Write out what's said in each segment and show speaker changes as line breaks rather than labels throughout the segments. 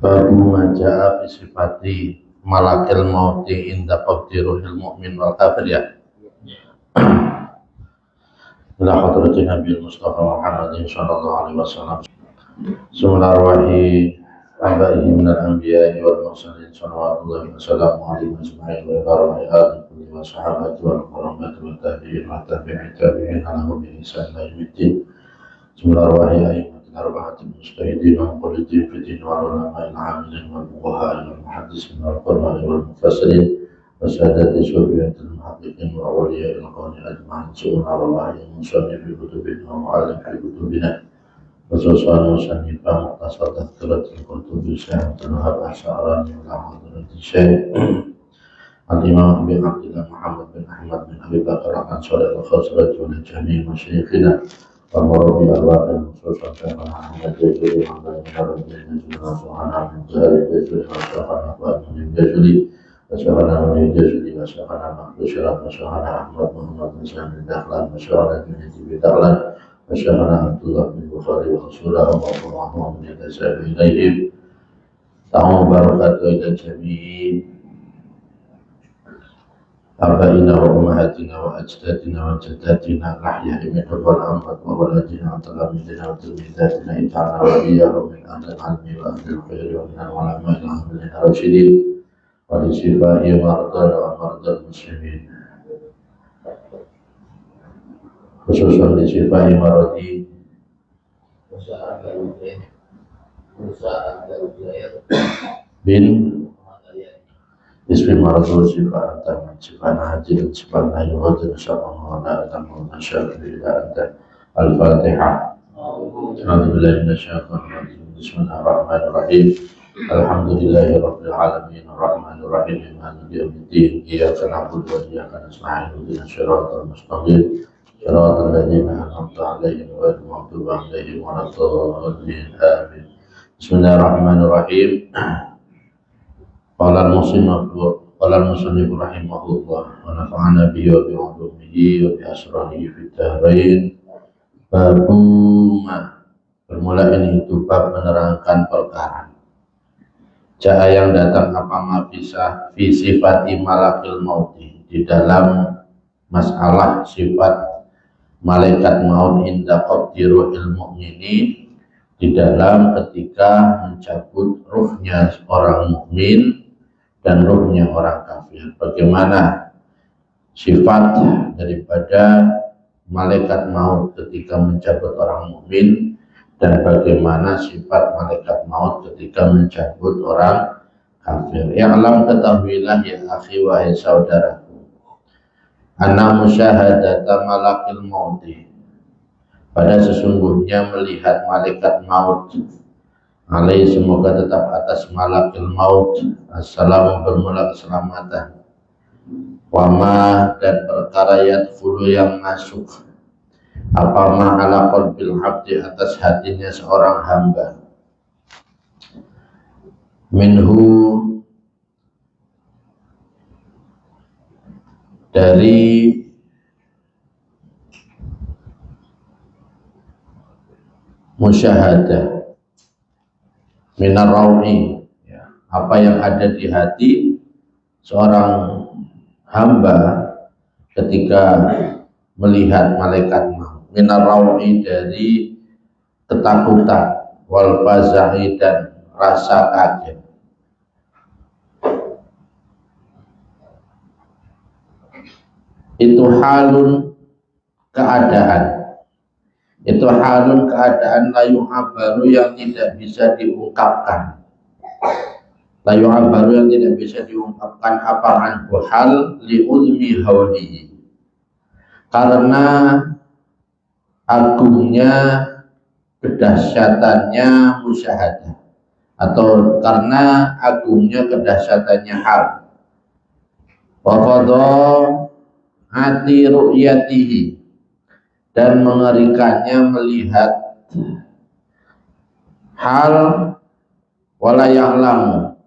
Babu maja'a fi sifati malakil mauti inda qabdi ruhil mu'min wal kafir ya. Ila hadrati Nabi Mustafa Muhammadin sallallahu alaihi wasallam. Bismillahirrahmanirrahim. Abaihi minal anbiya'i wal mursalin sallallahu wasallam alaihi ajma'in wa barakahi alihi wa sahabati wal qurabati wa tabi'in wa tabi'i tabi'in ala bi ihsan ila yaumiddin. Bismillahirrahmanirrahim. أربعة المجتهدين والمقلدين في الدين والعلماء العاملين والفقهاء والمحدثين والقراء والمفسرين وسادة الصوفية المحققين وأولياء القوم أجمعين سؤال على الله المصنف في كتبنا ومعلم في كتبنا خصوصا مصنف مختصر تذكرة الكتب شيخ الوهاب الشعراني ولا حضرة الشيخ الإمام أبي عبد الله محمد بن أحمد بن أبي بكر الأنصاري الخزرجي ولجميع مشايخنا والمربي الواقع خصوصا شيخنا أحمد الجزري وعلى الحرم الجزري وشيخنا من زهر الجزري وشيخنا فؤاد بن الجزري وشيخنا من الجزري وشيخنا مخدوم شرف وشيخنا أحمد محمد بن سالم الدخلان وشيخنا بن يزيد الدخلان وشيخنا عبد الله بن البخاري ورسوله اللهم من يتسابق إليهم تعالوا بركاته إلى الجميع آبائنا وأمهاتنا وأجدادنا وجداتنا الأحياء منهم والأموات وولدنا وتلاميذنا وتلميذاتنا اجعلنا وإياهم من أهل العلم وأهل الخير ومن العلماء العاملين الراشدين ولشفاء مرضانا ومرضى المسلمين خصوصا لشفاء مرضي bin Bismi maradu sifat anta sifat hajir sifat nayu hajir syara'u ala atamu nasyafi ila anta al-fatihah. Alhamdulillah minasyaitonir bismillahirrahmanirrahim. Alhamdulillahi rabbil alamin arrahmanir rahim maliki yaumiddin iyyaka na'budu wa iyyaka nasta'in ihdinas siratal mustaqim siratal ladzina an'amta 'alaihim ghairil maghdubi 'alaihim waladdallin amin. Bismillahirrahmanirrahim. Qala al-musannif rahimahullah wa nafa'ana bihi wa bi 'ulumihi wa bi asrarihi fid dharain. Babu ma bermula ini itu bab menerangkan perkara jaa yang datang apa ma bisa fi sifati malakil mauti di dalam masalah sifat malaikat maut inda qabdi ruhil mu'mini di dalam ketika mencabut ruhnya orang mukmin dan ruhnya orang kafir. Bagaimana sifat daripada malaikat maut ketika mencabut orang mukmin dan bagaimana sifat malaikat maut ketika mencabut orang kafir. Ya'lam ketahuilah ya akhi wahai saudaraku, anna musyahadata malakil mauti, pada sesungguhnya melihat malaikat maut, alaihi semoga tetap atas malakil maut assalamu bermula keselamatan, wama dan perkara yadkhulu yang masuk apa ma ala qalbil abdi atas hatinya seorang hamba, minhu dari musyahadah minar rawi ya, apa yang ada di hati seorang hamba ketika melihat malaikat maut, minar rawi dari ketakutan, wal faza'i dan rasa kaget. Itu halun keadaan, itu halun keadaan layu abaru yang tidak bisa diungkapkan, layu abaru yang tidak bisa diungkapkan apaan hal li'ulmi hawlihi, karena agungnya kedahsyatannya musyahadah atau karena agungnya kedahsyatannya hal, wa fadha'ati ru'yatihi dan mengerikannya melihat hal, wala ya'lamu,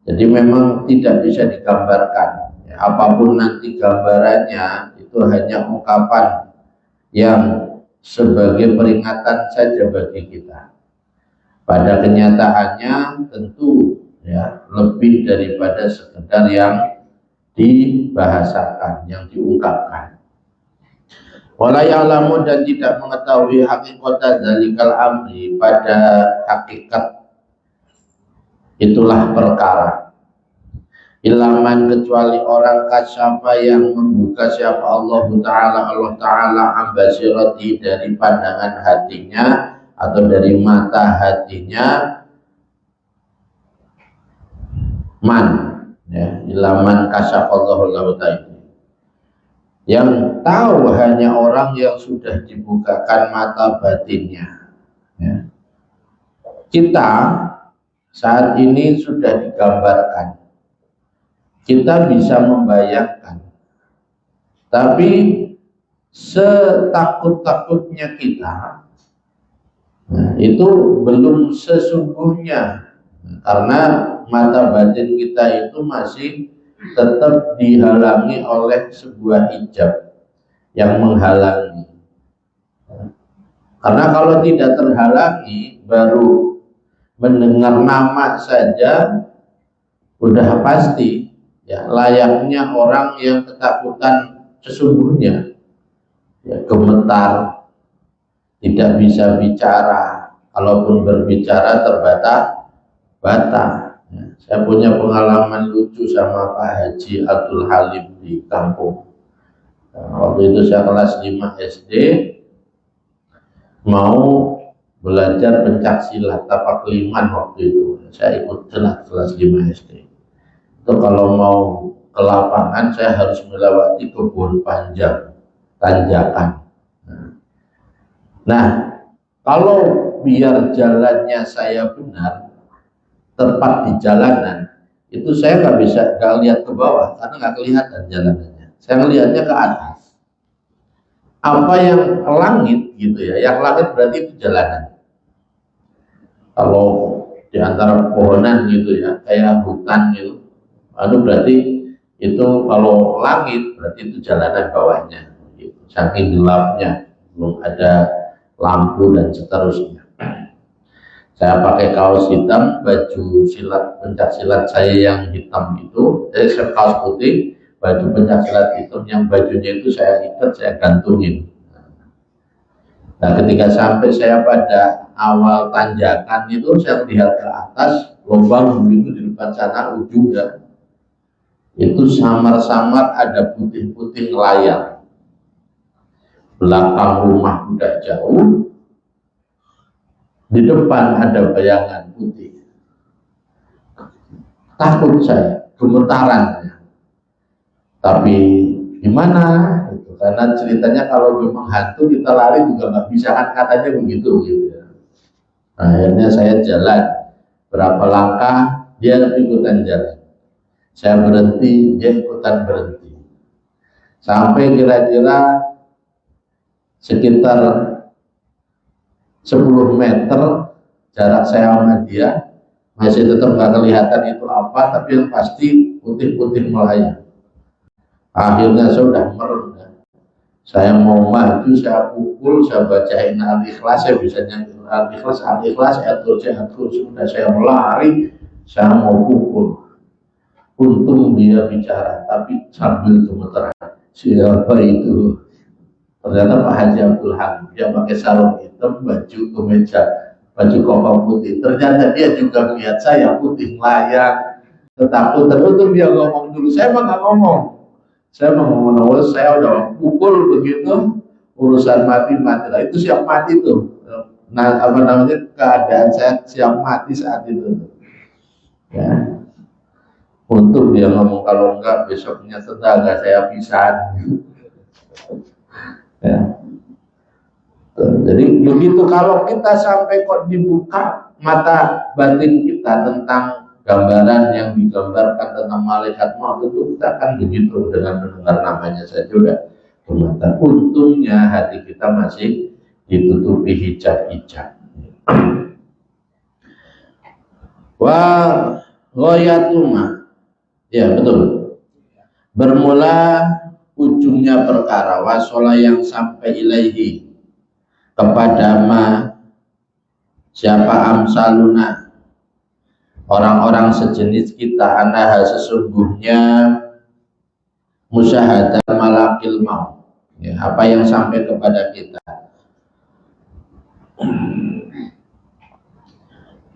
jadi memang tidak bisa digambarkan ya, apapun nanti gambarannya itu hanya ungkapan yang sebagai peringatan saja bagi kita. Pada kenyataannya tentu ya lebih daripada sekedar yang dibahasakan, yang diungkapkan. Wala ya'lamu, dan tidak mengetahui hakikat zalikal amri, pada hakikat itulah perkara. Ilaman, kecuali orang kasyafa yang membuka siapa Allah Ta'ala ambasirati, dari pandangan hatinya atau dari mata hatinya, man ya, ilaman kasyafa Allah Ta'ala, yang tahu hanya orang yang sudah dibukakan mata batinnya ya. Kita saat ini sudah digambarkan, kita bisa membayangkan, tapi setakut-takutnya kita, nah, itu belum sesungguhnya, karena mata batin kita itu masih tetap dihalangi oleh sebuah hijab yang menghalangi. Karena kalau tidak terhalangi, baru mendengar nama saja udah pasti ya layaknya orang yang ketakutan sesungguhnya, ya, gemetar, tidak bisa bicara, kalaupun berbicara terbata-bata. Saya punya pengalaman lucu sama Pak Haji Abdul Halim di kampung. Waktu itu saya kelas 5 SD, mau belajar pencak silat, tapak liman waktu itu. Saya ikut kelas 5 SD. Itu kalau mau ke lapangan saya harus melewati kebun panjang, tanjakan. Nah, kalau biar jalannya saya benar, tepat di jalanan, itu saya nggak lihat ke bawah karena nggak kelihatan jalanannya. Saya melihatnya ke atas. Apa yang langit gitu ya, yang langit berarti itu jalanan. Kalau di antara pohonan gitu ya, kayak hutan gitu, berarti itu kalau langit berarti itu jalanan bawahnya. Gitu. Saking gelapnya, belum ada lampu dan seterusnya. Saya pakai kaos hitam, baju silat, pencak silat saya yang hitam itu, saya kaos putih, baju pencak silat hitam, yang bajunya itu saya ikat, saya gantungin. Nah, ketika sampai saya pada awal tanjakan itu, saya melihat ke atas, lubang begitu di depan sana ujungnya, itu samar-samar ada putih-putih layar. Belakang rumah udah jauh, di depan ada bayangan putih. Takut saya, gemetaran. Tapi gimana? Gitu. Karena ceritanya kalau memang hantu kita lari juga nggak bisa, kan katanya begitu gitu ya. Nah, akhirnya saya jalan berapa langkah, dia ikutan jalan. Saya berhenti, dia ikutan berhenti. Sampai kira-kira sekitar 10 meter jarak saya sama dia, masih tetap nggak kelihatan itu apa, tapi yang pasti putih-putih melayang. Akhirnya saya sudah merem. Saya mau maju, saya pukul, saya bacain Al-Ikhlas, saya bisa nyanyi Al-Ikhlas, sudah saya melari, saya mau pukul. Untung dia bicara, tapi sambil gemeteran. Siapa itu? Ternyata Pak Haji Abdul Halim, dia pakai sarung hitam, baju kemeja, baju koko putih. Ternyata dia juga melihat saya putih melayang, ketakutan. Terus dia ngomong dulu, saya mah nggak ngomong. Saya mau ngomong, saya udah pukul begitu, urusan mati-mati lah. Itu siap mati tuh. Nah, apa namanya, keadaan saya siap mati saat itu. Ya. Untuk dia ngomong, kalau enggak besoknya tenaga saya pisahan. Ya. Jadi begitu, kalau kita sampai kok dibuka mata batin kita tentang gambaran yang digambarkan tentang malaikat maut, itu kita akan begitu dengan mendengar namanya saja udah gemetaran. Untungnya hati kita masih ditutupi hijab-hijab. Wa ghayatuma, ya betul. Bermula ujungnya perkara, wasola yang sampai ilaihi, kepada ma siapa amsaluna, orang-orang sejenis kita, anaha sesungguhnya musyahadah malakil maut, ya, apa yang sampai kepada kita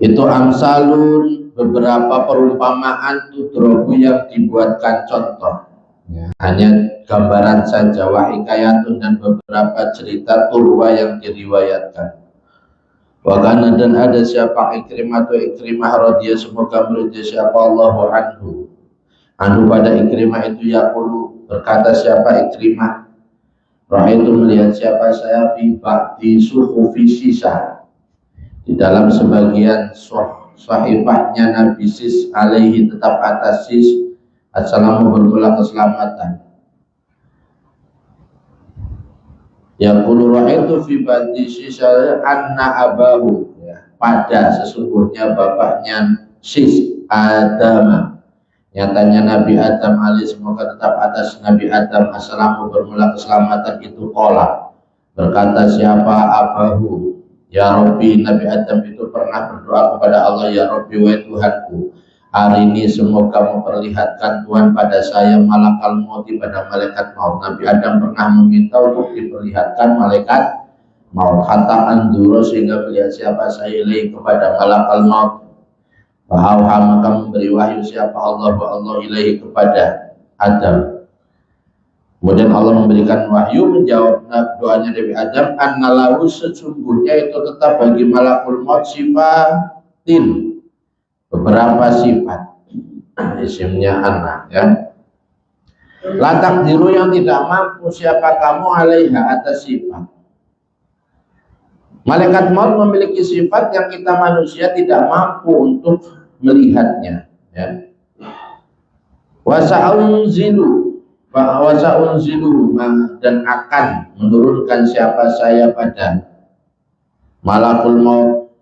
itu amsalun, beberapa perumpamaan tudrobu yang dibuatkan contoh, ya, hanya gambaran saja, wa hikayatun, dan beberapa cerita turwa yang diriwayatkan. Wakana, dan ada siapa Ikrimah, atau Ikrimah radhiyallahu, semoga meridai siapa Allahu anhu pada Ikrimah itu, yaqulu, berkata siapa Ikrimah, Ra'aitu, melihat siapa saya, fi ba'di suhufi sisa, di dalam sebagian sahifahnya Nabi Sis, alaihi, tetap atas Sis, assalamu, bermula keselamatan. Yaqulu ra'aitu fi ba'di sisa anna abahu, ya, pada sesungguhnya bapaknya Sis, Adam, nyatanya Nabi Adam alaihi, semoga tetap atas Nabi Adam, assalamu, bermula keselamatan, itu qala, berkata siapa abahu, ya Rabbi, Nabi Adam itu pernah berdoa kepada Allah, ya Rabbi, wahai Tuhanku, hari ini semoga memperlihatkan Tuhan pada saya malakal maut, pada malaikat maut. Nabi Adam pernah meminta untuk diperlihatkan malaikat maut, hatta anduro, sehingga melihat siapa saya ilaih, kepada malakal maut. Bahauha, maka memberi wahyu siapa Allah ilaih, kepada Adam. Kemudian Allah memberikan wahyu, menjawab doanya Nabi Adam, annalahu, sesungguhnya itu tetap bagi malakul maut sifatin, beberapa sifat, isimnya anak, ya, latak diru, yang tidak mampu siapa kamu alaiha, atas sifat. Malaikat maut memiliki sifat yang kita manusia tidak mampu untuk melihatnya, ya. Wasa'unzilu, dan akan menurunkan siapa saya pada malakul maut,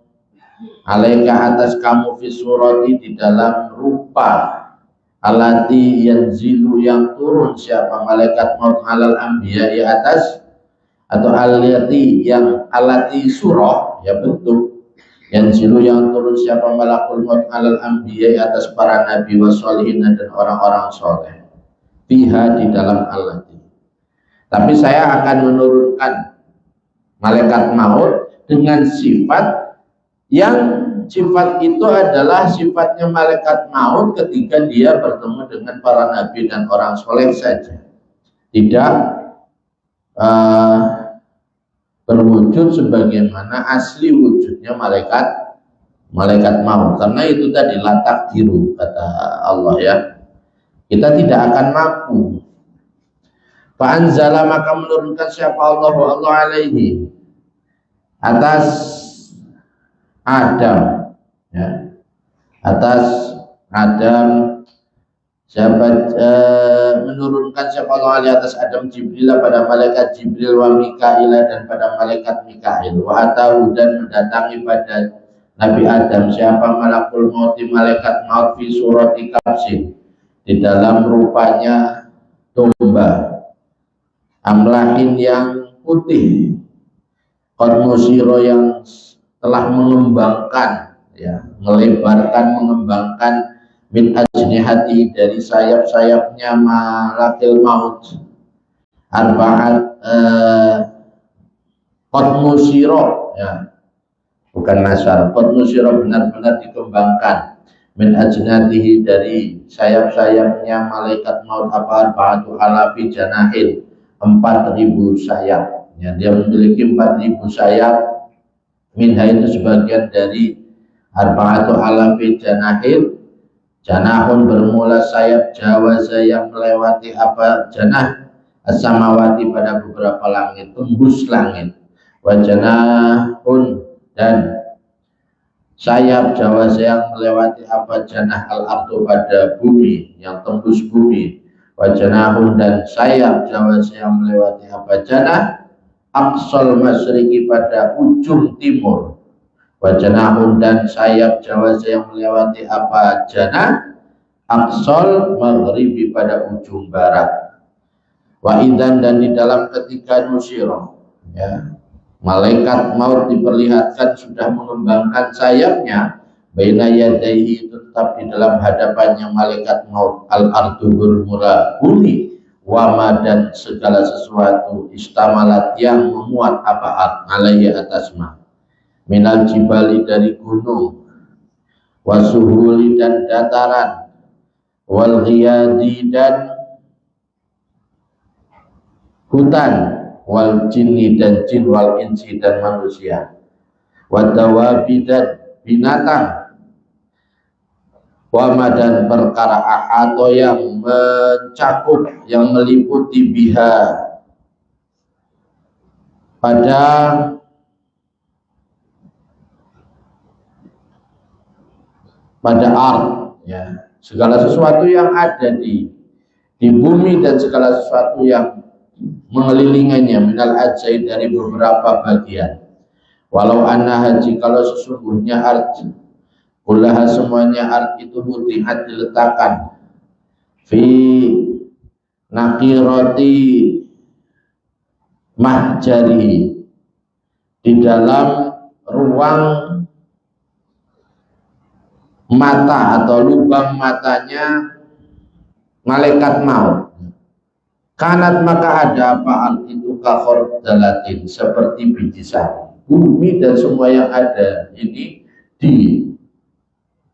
alaika, atas kamu, fisurati, di dalam rupa, alati yanzilu, yang turun siapa malaikat maut, alal anbiya, atas, atau alati, yang alati surah, ya, bentuk yanzilu, yang turun siapa malakul maut, alal anbiya, atas para nabi, wassolihin, dan orang-orang soleh, fiha, di dalam alati. Tapi saya akan menurunkan malaikat maut dengan sifat yang sifat itu adalah sifatnya malaikat maut ketika dia bertemu dengan para nabi dan orang soleh saja, tidak berwujud sebagaimana asli wujudnya malaikat maut. Karena itu tadi latak diru, kata Allah, ya, kita tidak akan mampu. Fa'anzala, maka menurunkan siapa Allah alaihi, atas Adam, ya, atas Adam, siapa menurunkan siapa Allah alaihi, atas Adam, Jibril, pada malaikat Jibril, wa Mikail, dan pada malaikat Mikail, wa atahu, dan mendatangi pada Nabi Adam siapa malakul maut, malaikat maut, fi surati kabsin, di dalam rupanya domba, amlahin, yang putih, qad musiro, yang telah mengembangkan, ya, melebarkan, mengembangkan, min ajnihati, dari sayap-sayapnya malakil maut, arba'at, qad musiro, ya, bukan nasar, qad musiro, benar-benar dikembangkan, min ajnatihi, dari sayap-sayapnya malaikat maut, apa, arba'atu alafi janahin, 4.000 sayap, ya, dia memiliki 4.000 sayap, minha, itu sebagian dari arba'atu alafi janahin, janahun, bermula sayap, jawaza, yang melewati apa, janah, as-samawati, pada beberapa langit, tembus langit, wa janahun, dan sayap, jawaza, yang melewati apa, janah, al-ardu, pada bumi, yang tembus bumi, wa janahun, dan sayap, jawaza, yang melewati apa, janah, aqsal masriki, pada ujung timur, wa janahun, dan sayap, jawaza, yang melewati apa, janah, aqsal maghribi, pada ujung barat, wa idan, dan di dalam ketika nusyirah, ya, Malaikat maut diperlihatkan sudah mengembangkan sayapnya. Baina yadaihi, itu tetap di dalam hadapannya malaikat maut. Al-ardu bermula bumi, wama dan segala sesuatu, istamalat yang memuat apa alaihi atasma, minal jibali dari gunung, wasuhuli dan dataran, wal ghiyadi dan hutan, wal jinni dan jin, wal insi dan manusia, wadawabi dan binatang, wama dan perkara ahado yang mencakup, yang meliputi biha pada art, ya, segala sesuatu yang ada di bumi dan segala sesuatu yang mengelilinginya, minal ajai dari beberapa bagian. Walau anna haji, kalau sesungguhnya art kullaha semuanya art itu mutihat diletakkan fi nakiroti mahjari, di dalam ruang mata atau lubang matanya malaikat maut. Kanat maka ada apa art itu kakhor dalatin, seperti biji sawi. Bumi dan semua yang ada ini di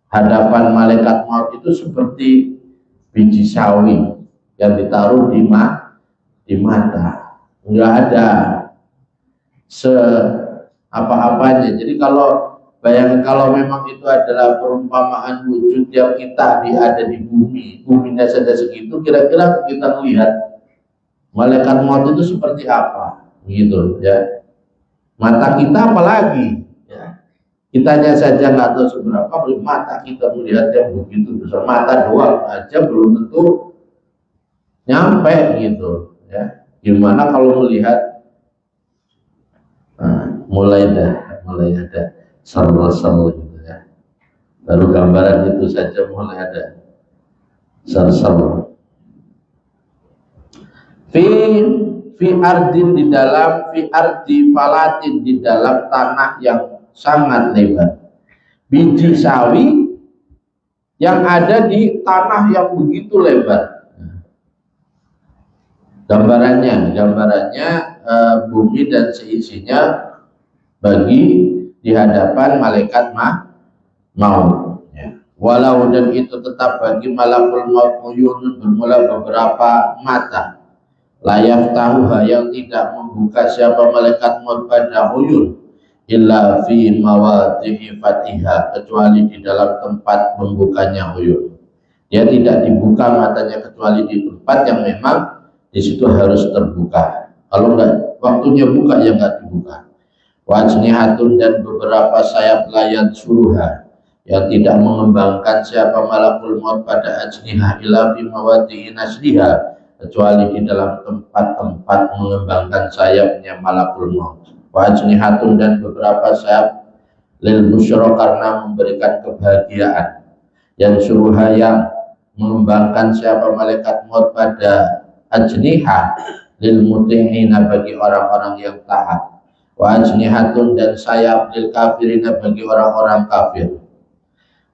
hadapan malaikat maut itu seperti biji sawi yang ditaruh di mata, nggak ada apa-apanya. Jadi kalau bayangkan, kalau memang itu adalah perumpamaan wujud yang kita ada di bumi, buminya saja segitu, kira-kira kita melihat malaikat maut itu seperti apa, gitu ya. Mata kita apalagi, ya. Kitanya saja nggak tahu seberapa, belum mata kita melihat yang begitu besar. Mata doang aja belum tentu nyampe, gitu ya. Gimana kalau melihat, mulai ada ser-ser gitu ya. Baru gambaran itu saja mulai ada ser-ser. Fi ardin, di dalam, fi ardi falatin, di dalam tanah yang sangat lebar. Biji sawi yang ada di tanah yang begitu lebar. Gambarannya bumi dan seisinya bagi di hadapan malaikat maut. Ya. Walau dan itu tetap bagi malakul maut uyunun, bermula beberapa mata. Layak tahu yang tidak membuka siapa malaikat maut pada uyun illa fi mawadhi'i fatiha, kecuali di dalam tempat membukanya uyun. Dia tidak dibuka matanya kecuali di tempat yang memang di situ harus terbuka. Kalau enggak waktunya buka, ya enggak dibuka. Wajnihatun, dan beberapa sayap layan suruha, yang tidak mengembangkan siapa malakul maut pada ajnihah illa fi mawadhi'i nasliha, kecuali di dalam tempat-tempat mengembangkan sayapnya malakul maut. Wajnihatun, dan beberapa sayap lil busyra, karena memberikan kebahagiaan. Yang suruha, yang mengembangkan siapa malaikat maut pada ajniha lil muti'ina, bagi orang-orang yang taat. Wajnihatun, dan sayap lil kafirina, bagi orang-orang kafir.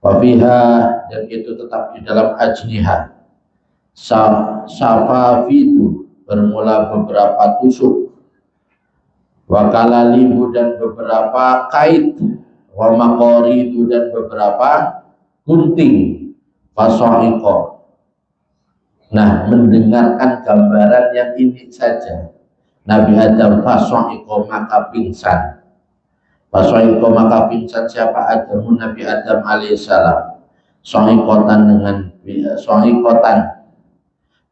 Wafiha, dan itu tetap di dalam ajniha safafidu, bermula beberapa tusuk, wakalalibu, dan beberapa kait, wa maqoridu, dan beberapa gunting, fasoiko. Nah, mendengarkan gambaran yang ini saja, Nabi Adam fasoiko, maka pingsan. Fasoiko, maka pingsan siapa Adam, Nabi Adam alaihissalam. Soikotan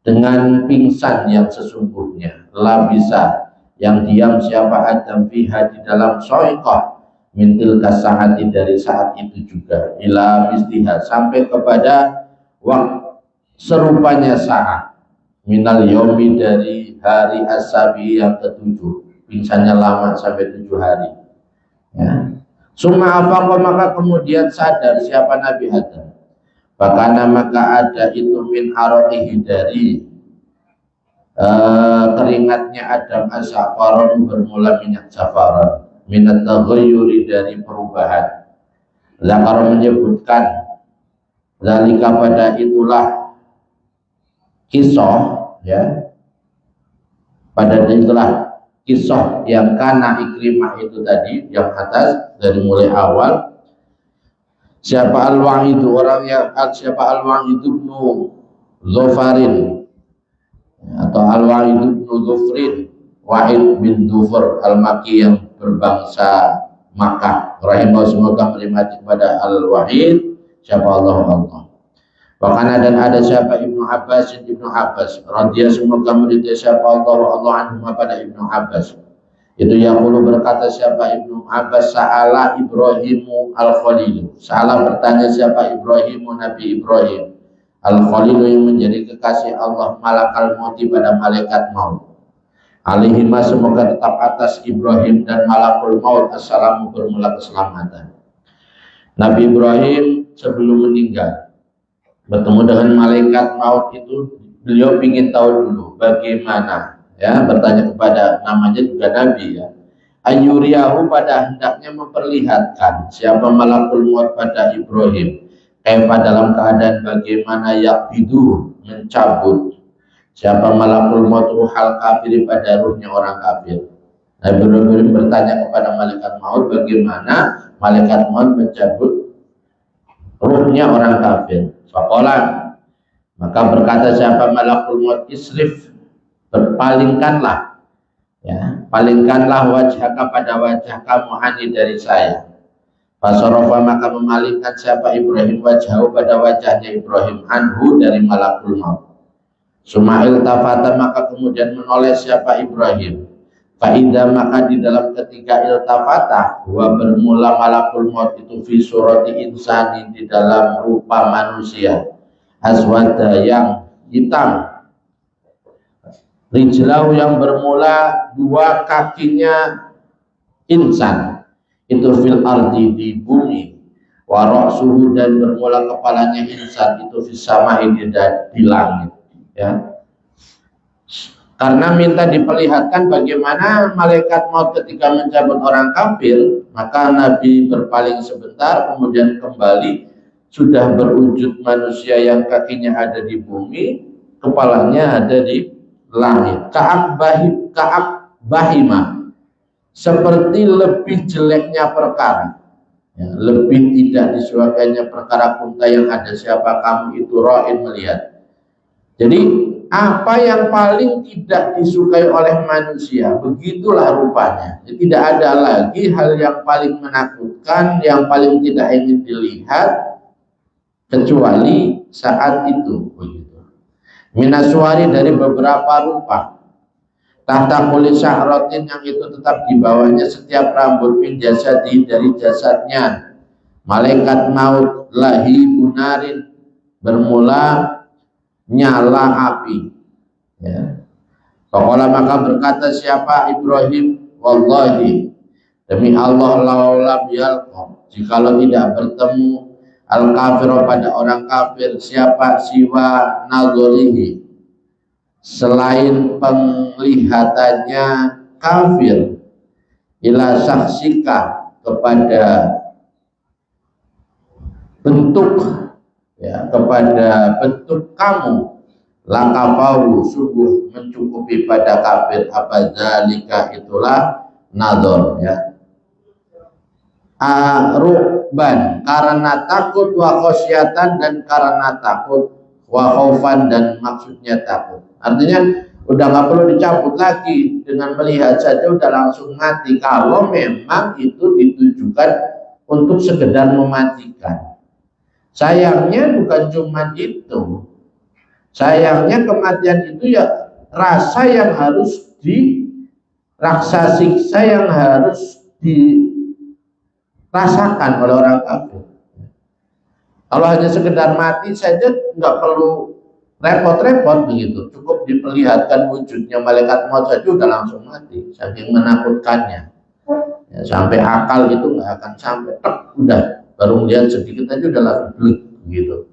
dengan pingsan yang sesungguhnya. La bisa, yang diam siapa Adam fiha, di dalam soikoh, mintil kasahati, dari saat itu juga, ila mistiha, sampai kepada waktu serupanya saat, minal yomi, dari hari asabi yang ketujuh. Pingsannya lama sampai 7 hari, ya. Summa afaqa, maka kemudian sadar siapa Nabi Adam. Bahkan maka ada itu min aroihi, dari keringatnya Adam as-safaron bermula minyak safaron, minat taghayyuri dari perubahan. Zakar menyebutkan zalika pada itulah kisah, ya, pada itulah kisah yang kana Ikrimah itu tadi yang atas dari mulai awal. Siapa Al-Wahid itu orang yang siapa Al-Wahid ibnu Zofarin atau Al-Wahid ibnu Zufrin, Wahid bin Zufar Al-Maki yang berbangsa Makkah, rahimahullah, semoga menikmati kepada Al-Wahid siapa Allah. Bahkan dan ada siapa Ibnu Abbas radhiyallahu, semoga meridai siapa Allah anhu pada Ibnu Abbas. Itu yaqulu berkata siapa Ibnu Abbas, sa'ala Ibrahimu al-Khalil, salah bertanya siapa Ibrahimu, Nabi Ibrahim al-Khalil yang menjadi kekasih Allah, malakal mauti pada malaikat maut. Alaihima semoga tetap atas Ibrahim dan malakul maut assalamu bermula keselamatan. Nabi Ibrahim sebelum meninggal bertemu dengan malaikat maut itu, beliau ingin tahu dulu bagaimana, ya, bertanya kepada, namanya juga Nabi, ya, ayyuriyahu, pada hendaknya memperlihatkan siapa malakul maut pada Ibrahim, kaifa dalam keadaan bagaimana, yakbidu mencabut siapa malakul maut ruhal kafir pada ruhnya orang kafir. Nabi Ibrahim bertanya kepada malaikat maut bagaimana malaikat maut mencabut ruhnya orang kafir. Faqala, maka berkata siapa malakul maut, isrif, berpalingkanlah, ya, palingkanlah wajhaka pada wajah kamu ani dari saya. Fasarafa, maka memalingkan siapa Ibrahim wajhahu pada wajahnya Ibrahim anhu dari malakul maut. Sumail tafata, maka kemudian menoleh siapa Ibrahim. Fa'idha, maka di dalam ketika iltafata, wa bermula malakul maut itu fi surati insani, di dalam rupa manusia, aswada yang hitam, rijlau yang bermula dua kakinya insan itu fil ardi di bumi, wa ra'suhu dan bermula kepalanya insan itu fis samai di langit, ya. Karena minta diperlihatkan bagaimana malaikat maut ketika mencabut orang kafir, maka Nabi berpaling sebentar, kemudian kembali sudah berwujud manusia yang kakinya ada di bumi, kepalanya ada di langit. Ka'ab bahima, seperti lebih jeleknya perkara, ya, lebih tidak disuaikannya perkara kunta yang ada siapa kamu itu ra'in melihat. Jadi apa yang paling tidak disukai oleh manusia, begitulah rupanya. Jadi, tidak ada lagi hal yang paling menakutkan, yang paling tidak ingin dilihat kecuali saat itu, begitu. Minaswari, dari beberapa rupa, tahta kulit syahratin, yang itu tetap di bawahnya setiap rambut, min jasadi, dari jasadnya malaikat maut, lahi bunarin, bermula nyala api, ya. Faqala, maka berkata siapa Ibrahim, wallahi, demi Allah, laulam yalqa, jikalau tidak bertemu al kafir pada orang kafir, siapa siwa nazarihi, selain penglihatannya kafir, ila saksika, kepada bentuk, ya, kepada bentuk kamu, lakafau, sungguh mencukupi pada kafir apa zalika, itulah nazar, ya. Arukban, karena takut, wa khosyatan, dan karena takut, wa khaufan, dan maksudnya takut. Artinya udah nggak perlu dicabut lagi, dengan melihat saja udah langsung mati, kalau memang itu ditujukan untuk sekedar mematikan. Sayangnya bukan cuma itu, sayangnya kematian itu ya rasa yang harus dirasa, siksa yang harus dirasakan oleh orang kafir. Kalau hanya sekedar mati saja nggak perlu repot-repot begitu, cukup diperlihatkan wujudnya malaikat maut saja udah langsung mati, saking menakutkannya, ya, sampai akal itu nggak akan sampai, udah baru melihat sedikit aja udah langsung gitu.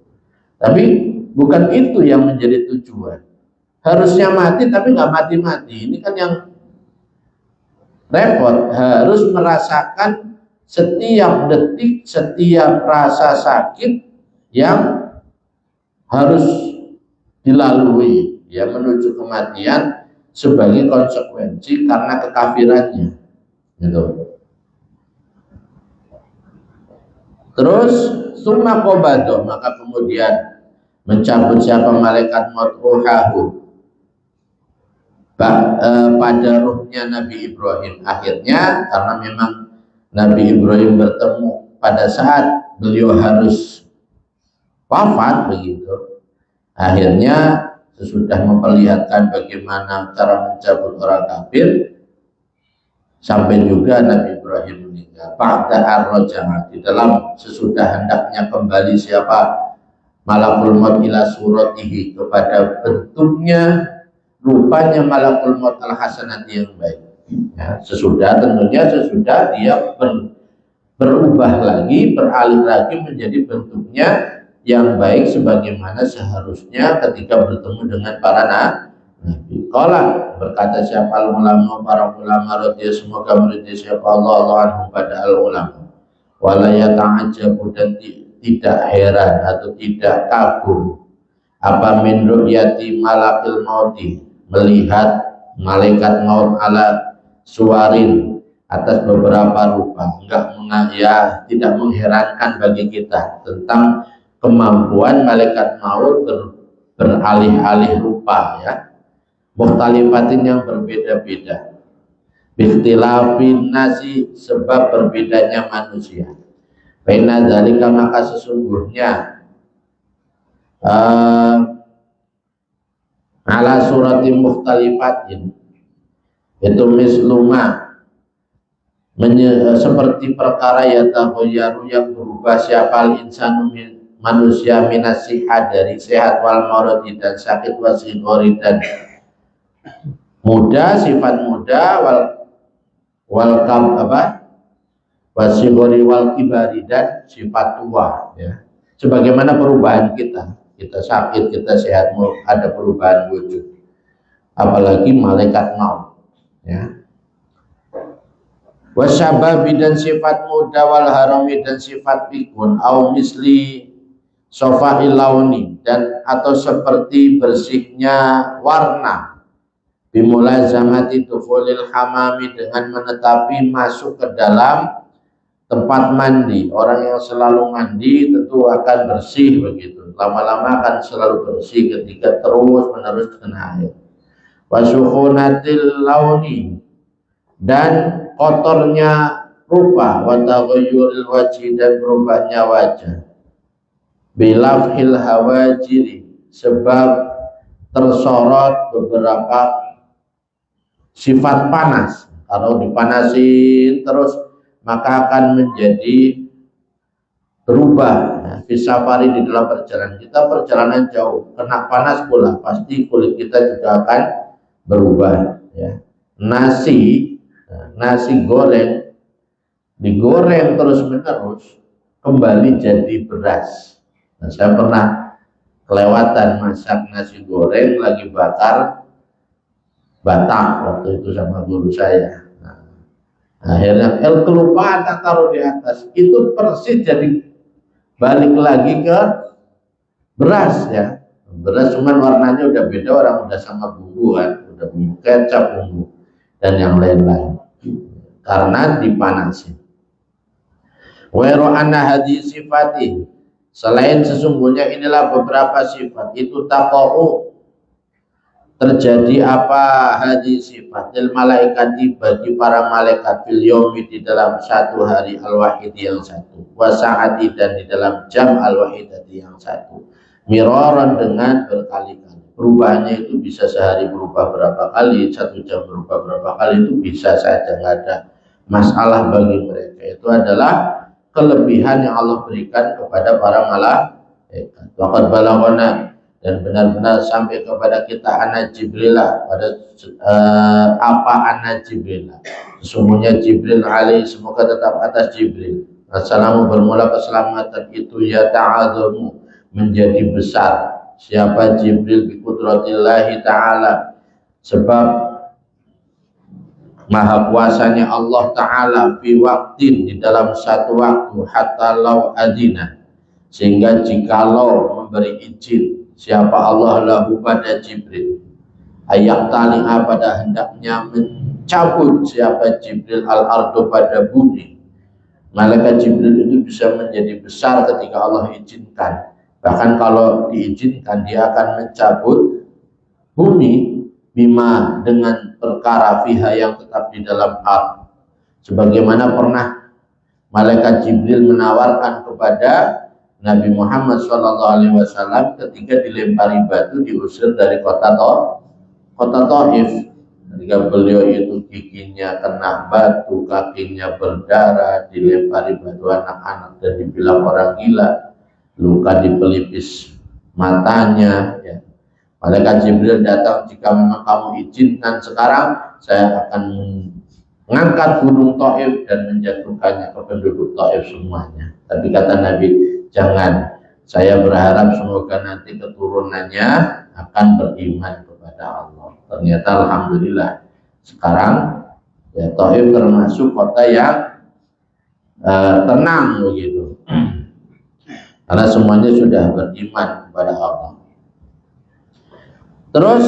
Tapi bukan itu yang menjadi tujuan. harusnya mati tapi nggak mati-mati. Ini kan yang repot, harus merasakan setiap detik, setiap rasa sakit yang harus dilalui ya menuju kematian sebagai konsekuensi karena kekafirannya gitu. Terus summa qabado, maka kemudian mencabut siapa malaikat maut ruhahu pada ruhnya Nabi Ibrahim. Akhirnya karena memang Nabi Ibrahim bertemu pada saat beliau harus wafat begitu, akhirnya sesudah memperlihatkan bagaimana cara mencabut orang kafir sampai juga Nabi Ibrahim meninggal. Ba'da ar-raja'ah, di dalam sesudah hendaknya kembali siapa malakul maut ila suratihi, kepada bentuknya rupanya malakul maut al-hasanati yang baik ya, tentunya sesudah dia berubah lagi, beralih lagi menjadi bentuknya yang baik sebagaimana seharusnya ketika bertemu dengan para nabi. Qala, berkata siapa ulama, para ulama radhiyallahu, semoga meridai siapa Allah anhum pada al ulama, wala yata'ajjabu, dan tidak heran atau tidak kagum apa min ru'yati malakil mauti, melihat malaikat maut ala suwarin, atas beberapa rupa. Tidak mengherankan bagi kita tentang kemampuan malaikat maut beralih-alih rupa ya, mukhtalifatin yang berbeda-beda, bikhtilafin nasi, sebab berbedanya manusia. Baina dzalika, maka sesungguhnya ala suratim mukhtalifatin itu misluma seperti perkara ya tahoyaru yang berubah siapa insanu manusia minas sihat, dari sehat wal maradi, dan sakit wasigori, dan muda, sifat muda, wasigori wal kibari, dan sifat tua ya. Sebagaimana perubahan kita sakit, kita sehat, ada perubahan wujud, apalagi malaikat maut ya. Wasyababi, dan sifat muda, wal harami, dan sifat pikun, au misli sofa'il launi, dan atau seperti bersihnya warna, bimulazamati dukhulil hamami, dengan menetapi masuk ke dalam tempat mandi. Orang yang selalu mandi tentu akan bersih begitu, lama-lama akan selalu bersih ketika terus menerus kena air. Wasukhunatil launi, dan kotornya rupa, wa taghayyuril wajhi, dan berubahnya wajah, bilafhil hawajiri, sebab tersorot beberapa sifat panas. Kalau dipanasin terus maka akan menjadi berubah ya. Fisafari, di dalam perjalanan kita, perjalanan jauh, kena panas pula, pasti kulit kita juga akan berubah ya. Nasi goreng digoreng terus menerus kembali jadi beras. Nah, saya pernah kelewatan masak nasi goreng lagi bakar Batak waktu itu sama guru saya. Nah, akhirnya kelupaan tak taruh di atas, itu persis jadi balik lagi ke beras ya. Beras cuman warnanya udah beda, orang udah sama bumbu kan, udah bumbu kecap, bumbu dan yang lain-lain, karena dipanasin. Wero anna hadis sifati, selain sesungguhnya inilah beberapa sifat itu taqa'u, terjadi apa hadis sifatil malaikati, bagi para malaikat, fil yaumi, di dalam satu hari, al wahid yang satu, wa sa'ati, dan di dalam jam al wahidati yang satu, miraran, dengan berkali-kali. Perubahannya itu bisa sehari berubah berapa kali, satu jam berubah berapa kali, itu bisa saja, nggak ada masalah bagi mereka. Itu adalah kelebihan yang Allah berikan kepada para malaikat. Waqad balaghana, dan benar-benar sampai kepada kita anna Jibril, pada apa anna Jibril, sesungguhnya Jibril alaihi, semoga tetap atas Jibril, assalamu, bermula keselamatan itu, ya ta'adzamu, menjadi besar, siapa Jibril bi qudratillahi ta'ala, sebab maha kuasanya Allah Ta'ala fi waktin, di dalam satu waktu, hatta law adina, sehingga jikalau memberi izin siapa Allah lahu pada Jibril, ayak tali'a, pada hendaknya mencabut siapa Jibril al-ardu, pada bumi. Malaikat Jibril itu bisa menjadi besar ketika Allah izinkan. Bahkan kalau diizinkan dia akan mencabut bumi, bima, dengan perkara fiha, yang tetap di dalam ard. Sebagaimana pernah malaikat Jibril menawarkan kepada Nabi Muhammad SAW ketika dilempari batu, diusir dari kota Taif. Ketika beliau itu giginya kena batu, kakinya berdarah, dilempari batu anak-anak dan dibilang orang gila, luka di pelipis matanya, ya. Malaikat Jibril datang, jika memang kamu izinkan sekarang, saya akan mengangkat gunung Taif dan menjatuhkannya ke penduduk Taif semuanya. Tapi kata Nabi, jangan, saya berharap semoga nanti keturunannya akan beriman kepada Allah. Ternyata alhamdulillah sekarang ya Taif termasuk kota yang tenang begitu, karena semuanya sudah beriman kepada Allah. Terus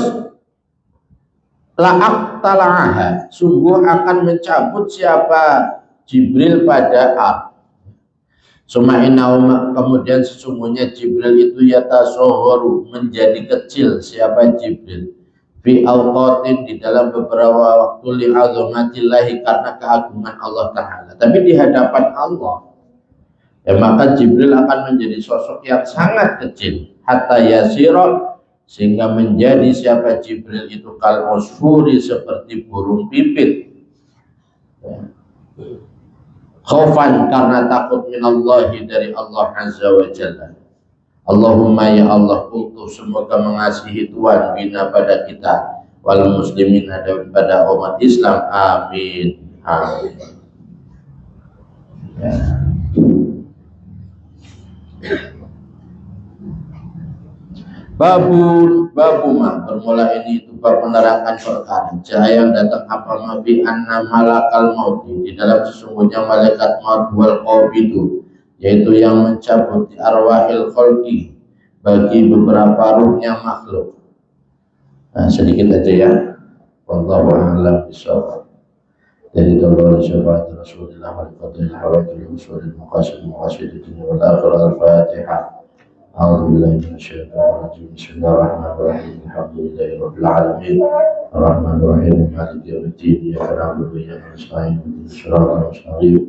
la'ak tala'aha, sungguh akan mencabut siapa Jibril pada ard. Kemudian sesungguhnya Jibril itu yatasohoru, menjadi kecil siapa Jibril, fi awqatin, di dalam beberapa waktu, li'azamatillahi, karena keagungan Allah Ta'ala. Tapi di hadapan Allah, ya, maka Jibril akan menjadi sosok yang sangat kecil, hatta yasiro, sehingga menjadi siapa Jibril itu kal usfuri, seperti burung pipit, ya. Khaufan, karena takut minallahi, dari Allah Azza wa Jalla. Allahumma, ya Allah, kultu, semoga mengasihi Tuhan, bina, pada kita, wal muslimin, dan pada umat Islam, amin, amin, ya. Babuma, bermula ini itu bab menerangkan perkara cahaya yang datang apa mabi anna malakal mauti, di dalam sesungguhnya malaikat maut, wal qabidu, yaitu yang mencabut di arwahil khalqi, bagi beberapa ruhnya makhluk. Nah, sedikit aja ya. Wallahu a'lam bishawab. Jadi tolong syafaat Rasulullah wa qadil hawadil usulil maqasid dunia wal akhirah. Al-Fatihah. أعوذ بالله من الشيطان الرجيم. بسم الله الرحمن الرحيم. الحمد لله رب العالمين الرحمن الرحيم مالك يوم الدين. إياك نعبد وإياك نستعين اهدنا الصراط المستقيم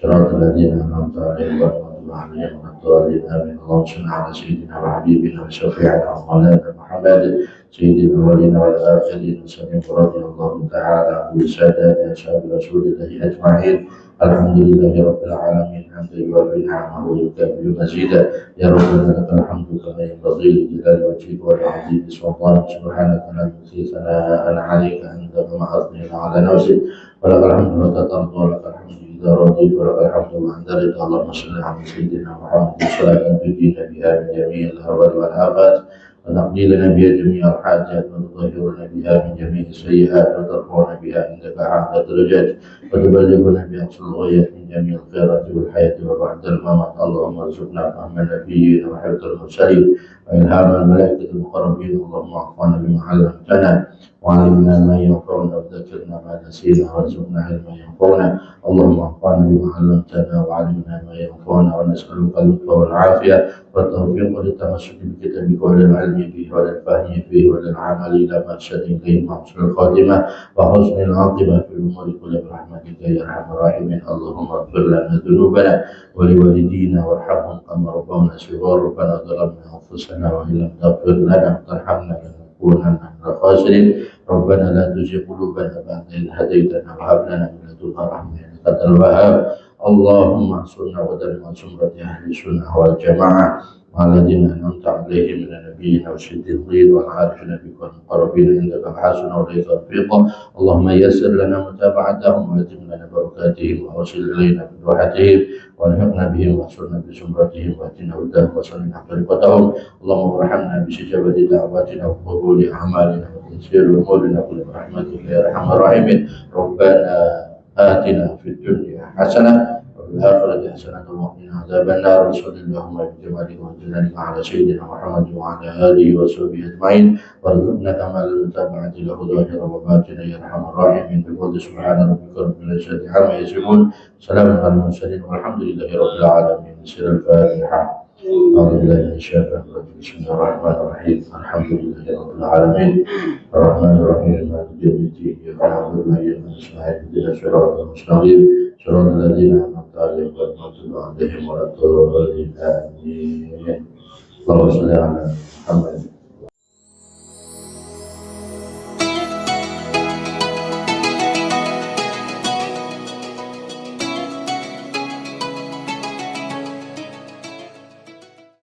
صراط الذين أنعمت عليهم غير المغضوب عليهم ولا الضالين آمين. اللهم صل على سيدنا وحبيبنا وشفيعنا ومولانا محمد سيد الأولين والآخرين وسلم. رضي الله تعالى عن سادات أصحاب رسول الله أجمعين. الحمد لله رب العالمين حمدا يوافي نعمه ويكافئ مزيدا. يا ربنا لك الحمد كما ينبغي لجلال وجهك ولعظيم سلطانك. سبحانك لا نحصي ثناء عليك أنت كما أثنيت على نفسك. ولك الحمد متى ترضى ولك الحمد إذا رضيت ولك الحمد عند رضا. اللهم صل على سيدنا محمد صلاة تنجينا بها من جميع الأهوال والآفات ونقضي لنا بها جميع الحاجات وتطهرنا بها من جميع السيئات وترفعنا بها عندك أعلى الدرجات وتبلغنا بأقصى الغايات من جميع الخيرات والحياة وبعد الممات. اللهم ارزقنا فهم النبيين وحفظ المرسلين وإلهام الملائكة المقربين. اللهم اعطنا بما علمتنا وعلمنا ما ينفعنا وذكرنا ما نسينا وارزقنا علما ينفعنا. اللهم اعطنا بما علمتنا وعلمنا ما ينفعنا ونسألك اللطف والعافية والتوفيق للتمسك بكتابك وللعلم به وللفهم به وللعمل إلى ما أرشد إليه وحسن الخاتمة وحسن العاقبة في الأمور كلها برحمتك يا أرحم الراحمين. اللهم اغفر لنا ذنوبنا ولوالدينا وارحمهم كما ربونا صغارا. ربنا ظلمنا أنفسنا وإن لم تغفر لنا وترحمنا لنكونن من الخاسرين. ربنا لا تزغ قلوبنا بعد إذ هديتنا وهب لنا من لدنك رحمة إنك أنت الوهاب. اللهم انصرنا ودمر زمرة أهل السنة والجماعة مع الذين أنعمت عليهم من النبيين والصديقين والعارفين بك والمقربين عندك حسن أولئك رفيقا. اللهم يسر لنا متابعتهم وأتم لنا بركاتهم وأوصل إلينا بدعاتهم والحقنا بهم واحشرنا بزمرتهم واتنا هداهم وسلمنا طريقتهم. اللهم ارحمنا باستجابة دعواتنا وقبول أعمالنا وتيسير أمورنا كل برحمتك يا أرحم الراحمين. ربنا آتنا في الدنيا حسنة وفي الآخرة حسنة وقنا عذاب النار. وصل اللهم بجمالك وجلالك على سيدنا محمد وعلى آله وصحبه أجمعين وارزقنا كمال المتابعة له ظاهرا وباطنا يا أرحم الراحمين. بفضل سبحان ربك رب العزة عما يصفون سلام على المرسلين والحمد لله رب العالمين. سر الفاتحة. أعوذ بالله من الشيطان الرجيم. بسم الله الرحمن الرحيم. الحمد لله رب العالمين الرحمن الرحيم مالك يوم الدين. إياك نعبد وإياك نستعين اهدنا الصراط المستقيم صراط الذين أنعمت عليهم غير المغضوب عليهم ولا الضالين آمين. اللهم صل على محمد